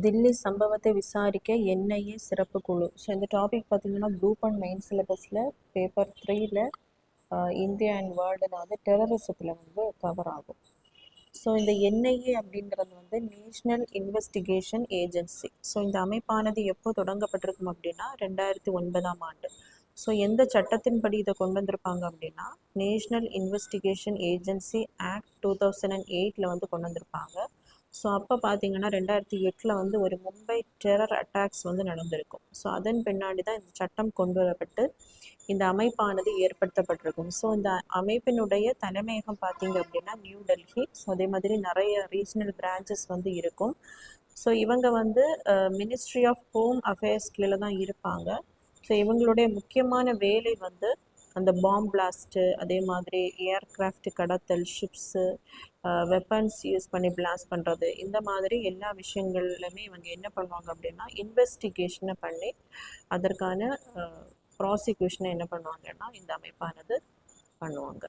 தில்லி சம்பவத்தை விசாரிக்க என்ஐஏ சிறப்பு குழு. ஸோ இந்த டாபிக் பார்த்தீங்கன்னா குரூப் அண்ட் மெயின் சிலபஸில் பேப்பர் 3ல் இந்தியா அண்ட் வேர்ல்டில் வந்து டெரரிசத்தில் வந்து கவர் ஆகும். ஸோ இந்த என்ஐஏ அப்படின்றது வந்து நேஷ்னல் இன்வெஸ்டிகேஷன் ஏஜென்சி. ஸோ இந்த அமைப்பானது எப்போ தொடங்கப்பட்டிருக்கும் அப்படின்னா 2009ஆம் ஆண்டு. ஸோ எந்த சட்டத்தின்படி இதை கொண்டு வந்திருப்பாங்க அப்படின்னா நேஷ்னல் இன்வெஸ்டிகேஷன் ஏஜென்சி ஆக்ட் 2008 வந்து கொண்டு வந்திருப்பாங்க. ஸோ அப்போ பார்த்தீங்கன்னா 2008 வந்து ஒரு மும்பை டெரர் அட்டாக்ஸ் வந்து நடந்திருக்கும். ஸோ அதன் பின்னாடி தான் இந்த சட்டம் கொண்டு வரப்பட்டு இந்த அமைப்பானது ஏற்படுத்தப்பட்டிருக்கும். ஸோ இந்த அமைப்பினுடைய தலைமையகம் பார்த்தீங்க அப்படின்னா நியூ டெல்லி. ஸோ அதே மாதிரி நிறைய ரீஜனல் பிரான்ச்சஸ் வந்து இருக்கும். ஸோ இவங்க வந்து மினிஸ்ட்ரி ஆஃப் ஹோம் அஃபேர்ஸ் கீழே தான் இருப்பாங்க. ஸோ இவங்களுடைய முக்கியமான வேலை வந்து அந்த பாம்பு பிளாஸ்ட்டு, அதே மாதிரி ஏர்க்ராஃப்ட் கடத்தல், ஷிப்ஸு, வெப்பன்ஸ் யூஸ் பண்ணி பிளாஸ்ட் பண்ணுறது, இந்த மாதிரி எல்லா விஷயங்கள்லையுமே இவங்க என்ன பண்ணுவாங்க அப்படின்னா இன்வெஸ்டிகேஷனை பண்ணி அதற்கான ப்ராசிக்யூஷனை என்ன பண்ணுவாங்கன்னா இந்த அமைப்பானது பண்ணுவாங்க.